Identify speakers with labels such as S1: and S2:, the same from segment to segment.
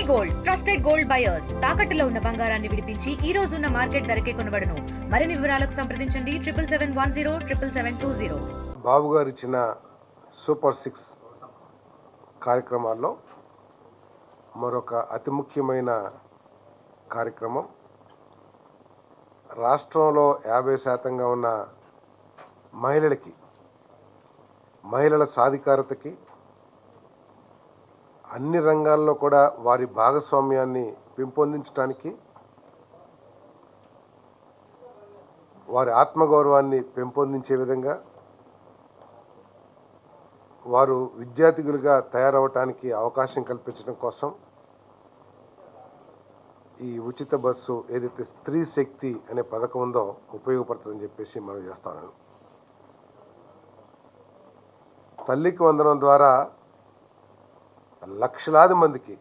S1: Gold trusted gold buyers తాకట్టులో ఉన్న బంగారాన్ని విడిపించి ఈ రోజు ఉన్న మార్కెట్ ధరకే కొనబడును. మరిన్ని వివరాలకు సంప్రదించండి 7771077720.
S2: బాబు గారు ఇచ్చిన సూపర్ 6 కార్యక్రమాల్లో మరొక అతి ముఖ్యమైన కార్యక్రమం రాష్ట్రంలో 50% ఉన్న మహిళల సాధికారతకి అన్ని రంగాల్లో కూడా వారి భాగస్వామ్యాన్ని పెంపొందించడానికి, వారి ఆత్మగౌరవాన్ని పెంపొందించే విధంగా, వారు విద్యార్థినులుగా తయారవటానికి అవకాశం కల్పించడం కోసం ఈ ఉచిత బస్సు ఏదైతే స్త్రీ శక్తి అనే పథకం ఉందో ఉపయోగపడుతుందని చెప్పేసి మనం చేస్తాను. తల్లికి వందనం ద్వారా లక్షలాది మందికి,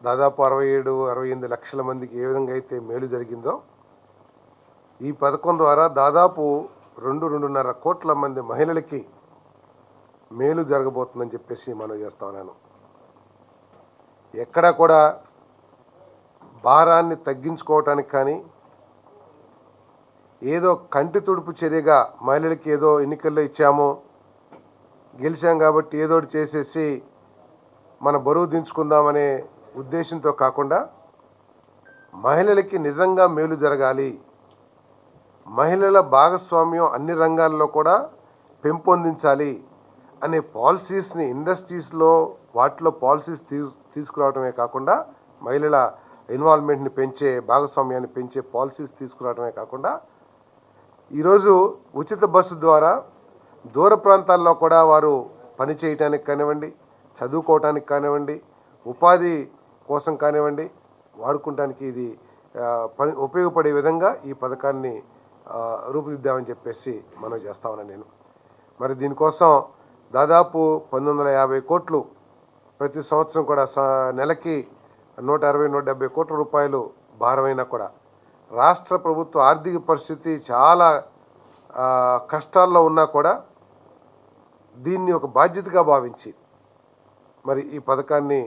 S2: దాదాపు 67-68 లక్షల మందికి ఏ విధంగా అయితే మేలు జరిగిందో, ఈ పథకం ద్వారా దాదాపు 2-2.5 కోట్ల మంది మహిళలకి మేలు జరగబోతుందని చెప్పేసి మనం చేస్తా ఉన్నాను. ఎక్కడా కూడా భారాన్ని తగ్గించుకోవటానికి కానీ, ఏదో కంటి తుడుపు చర్యగా మహిళలకి ఏదో ఎన్నికల్లో ఇచ్చాము, గెలిచాం కాబట్టి ఏదోటి చేసేసి మన బరువు దించుకుందామనే ఉద్దేశంతో కాకుండా, మహిళలకి నిజంగా మేలు జరగాలి, మహిళల భాగస్వామ్యం అన్ని రంగాల్లో కూడా పెంపొందించాలి అనే పాలసీస్ని ఇండస్ట్రీస్లో వాటిలో పాలసీస్ తీసుకురావడమే కాకుండా, మహిళల ఇన్వాల్వ్మెంట్ని పెంచే, భాగస్వామ్యాన్ని పెంచే పాలసీస్ తీసుకురావడమే కాకుండా, ఈరోజు ఉచిత బస్సు ద్వారా దూర ప్రాంతాల్లో కూడా వారు పని చేయటానికి కానివ్వండి, చదువుకోవటానికి కానివ్వండి, ఉపాధి కోసం కానివ్వండి, వాడుకుంటానికి ఇది ఉపయోగపడే విధంగా ఈ పథకాన్ని రూపుదిద్దామని చెప్పేసి మనం చేస్తా ఉన్నాను నేను. మరి దీనికోసం దాదాపు 1950 కోట్లు ప్రతి సంవత్సరం కూడా నెలకి 160-170 కోట్ల రూపాయలు భారమైనా కూడా రాష్ట్ర ప్రభుత్వ ఆర్థిక పరిస్థితి చాలా కష్టాల్లో ఉన్నా కూడా దీన్ని ఒక బాధ్యతగా భావించి మరి ఈ పథకాన్ని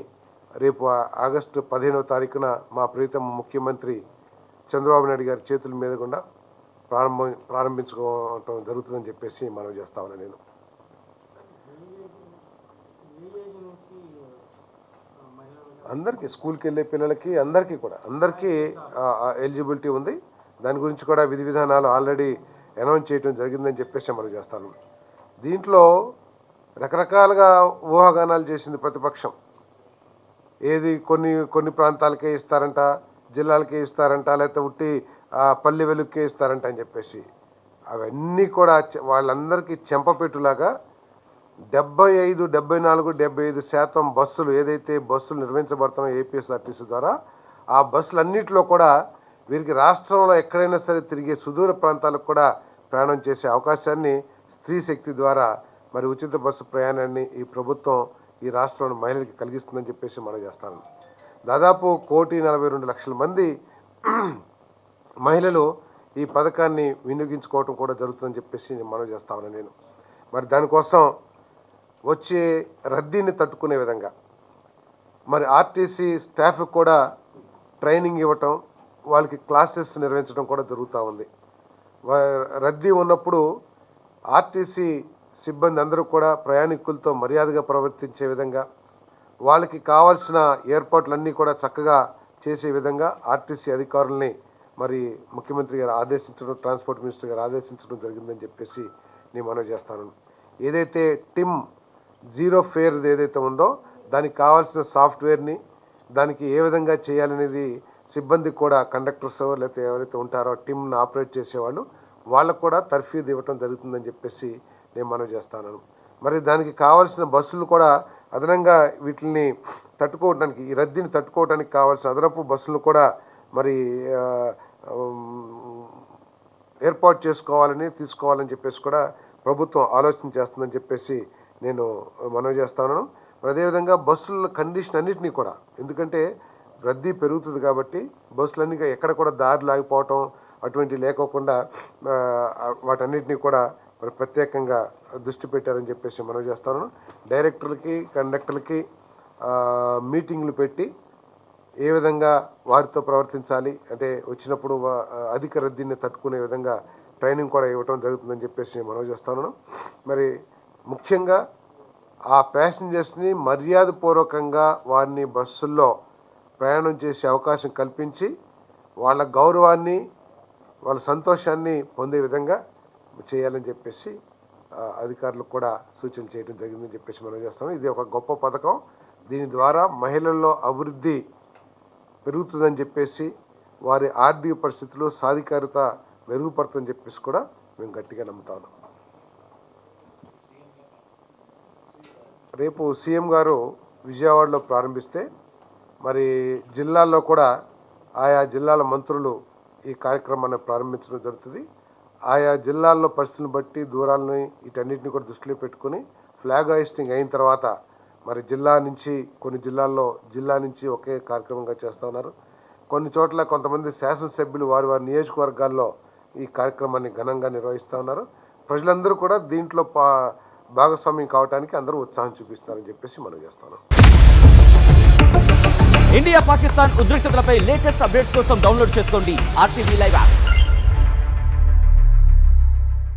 S2: రేపు ఆగస్టు 15వ తారీఖున మా ప్రీతమ ముఖ్యమంత్రి చంద్రబాబు నాయుడు గారి చేతుల మీద కూడా ప్రారంభించుకోవటం జరుగుతుందని చెప్పేసి మనం చేస్తా ఉన్నాను నేను. అందరికీ, స్కూల్కి వెళ్ళే పిల్లలకి అందరికీ ఎలిజిబిలిటీ ఉంది. దాని గురించి కూడా విధి విధానాలు ఆల్రెడీ అనౌన్స్ చేయడం జరిగిందని చెప్పేసి మనం చేస్తాను. దీంట్లో రకరకాలుగా ఊహాగానాలు చేసింది ప్రతిపక్షం. ఏది కొన్ని ప్రాంతాలకే ఇస్తారంట, జిల్లాలకే ఇస్తారంట, లేకపోతే ఉట్టి పల్లె వెలుగుకే ఇస్తారంట అని చెప్పేసి, అవన్నీ కూడా వాళ్ళందరికీ చెంపపెట్టులాగా 75-74-75% బస్సులు ఏదైతే బస్సులు నిర్వహించబడుతున్నాయో ఏపీఎస్ఆర్టీసీ ద్వారా, ఆ బస్సులన్నింటిలో కూడా వీరికి రాష్ట్రంలో ఎక్కడైనా సరే తిరిగే సుదూర ప్రాంతాలకు కూడా ప్రయాణం చేసే అవకాశాన్ని స్త్రీ శక్తి ద్వారా మరి ఉచిత బస్సు ప్రయాణాన్ని ఈ ప్రభుత్వం ఈ రాష్ట్రంలో మహిళలకి కలిగిస్తుందని చెప్పేసి మనం చేస్తాను. దాదాపు 1,42,00,000 మంది మహిళలు ఈ పథకాన్ని వినియోగించుకోవటం కూడా జరుగుతుందని చెప్పేసి మనం చేస్తామని నేను. మరి దానికోసం వచ్చే రద్దీని తట్టుకునే విధంగా మరి ఆర్టీసీ స్టాఫ్కి కూడా ట్రైనింగ్ ఇవ్వటం, వాళ్ళకి క్లాసెస్ నిర్వహించడం కూడా జరుగుతూ ఉంది. రద్దీ ఉన్నప్పుడు ఆర్టీసీ సిబ్బంది అందరూ కూడా ప్రయాణికులతో మర్యాదగా ప్రవర్తించే విధంగా, వాళ్ళకి కావాల్సిన ఏర్పాట్లన్నీ కూడా చక్కగా చేసే విధంగా ఆర్టీసీ అధికారుల్ని మరి ముఖ్యమంత్రి గారు ఆదేశించడం, ట్రాన్స్పోర్ట్ మినిస్టర్ గారు ఆదేశించడం జరిగిందని చెప్పేసి నేను మనవి చేస్తాను. ఏదైతే టిమ్ జీరో ఫేర్ ఏదైతే ఉందో దానికి కావాల్సిన సాఫ్ట్వేర్ని, దానికి ఏ విధంగా చేయాలనేది సిబ్బందికి కూడా, కండక్టర్స్ లేకపోతే ఎవరైతే ఉంటారో టిమ్ని ఆపరేట్ చేసేవాళ్ళు, వాళ్ళకు కూడా తర్ఫీదు ఇవ్వటం జరుగుతుందని చెప్పేసి నేను మనవి చేస్తాను. మరి దానికి కావాల్సిన బస్సులు కూడా అదనంగా వీటిని తట్టుకోవడానికి, ఈ రద్దీని తట్టుకోవడానికి కావాల్సిన అదనపు బస్సులు కూడా మరి ఏర్పాటు తీసుకోవాలని చెప్పేసి కూడా ప్రభుత్వం ఆలోచన చేస్తుందని చెప్పేసి నేను మనవి చేస్తాను. అదేవిధంగా బస్సుల కండిషన్ అన్నింటినీ కూడా, ఎందుకంటే రద్దీ పెరుగుతుంది కాబట్టి బస్సులన్నీ ఎక్కడ కూడా దారి లాగిపోవటం అటువంటివి లేకోకుండా వాటన్నిటినీ కూడా మరి ప్రత్యేకంగా దృష్టి పెట్టారని చెప్పేసి మనవి చేస్తాను. డైరెక్టర్లకి, కండక్టర్లకి, మీటింగ్లు పెట్టి ఏ విధంగా వారితో ప్రవర్తించాలి, అంటే వచ్చినప్పుడు అధిక రద్దీని తట్టుకునే విధంగా ట్రైనింగ్ కూడా ఇవ్వటం జరుగుతుందని చెప్పేసి నేను మనవి చేస్తాను. మరి ముఖ్యంగా ఆ ప్యాసింజర్స్ని మర్యాదపూర్వకంగా వారిని బస్సుల్లో ప్రయాణం చేసే అవకాశం కల్పించి వాళ్ళ గౌరవాన్ని వాళ్ళ సంతోషాన్ని పొందే విధంగా చేయాలని చెప్పేసి అధికారులకు కూడా సూచన చేయడం జరిగిందని చెప్పేసి మనం చేస్తాం. ఇది ఒక గొప్ప పథకం. దీని ద్వారా మహిళల్లో అభివృద్ధి పెరుగుతుందని చెప్పేసి వారి ఆర్థిక పరిస్థితులు సాధికారత మెరుగుపడుతుందని చెప్పేసి కూడా మేము గట్టిగా నమ్ముతాము. రేపు సీఎం గారు విజయవాడలో ప్రారంభిస్తే మరి జిల్లాల్లో కూడా ఆయా జిల్లాల మంత్రులు ఈ కార్యక్రమాన్ని ప్రారంభించడం జరుగుతుంది. ఆయా జిల్లాల్లో పరిస్థితులను బట్టి దూరాలని వీటన్నిటిని కూడా దృష్టిలో పెట్టుకుని ఫ్లాగ్ హాయిస్టింగ్ అయిన తర్వాత మరి కొన్ని జిల్లా నుంచి ఒకే కార్యక్రమంగా చేస్తూ ఉన్నారు. కొన్ని చోట్ల కొంతమంది శాసనసభ్యులు వారి నియోజకవర్గాల్లో ఈ కార్యక్రమాన్ని ఘనంగా నిర్వహిస్తూ ఉన్నారు. ప్రజలందరూ కూడా దీంట్లో భాగస్వామ్యం కావడానికి అందరూ ఉత్సాహం చూపిస్తారని చెప్పేసి మనం చేస్తాను.
S3: ఇండియా పాకిస్తాన్ ఉద్రిక్తతలపై లేటెస్ట్ అప్డేట్స్ కోసం డౌన్లోడ్ చేసుకోండి RTV లైవ్ యాప్.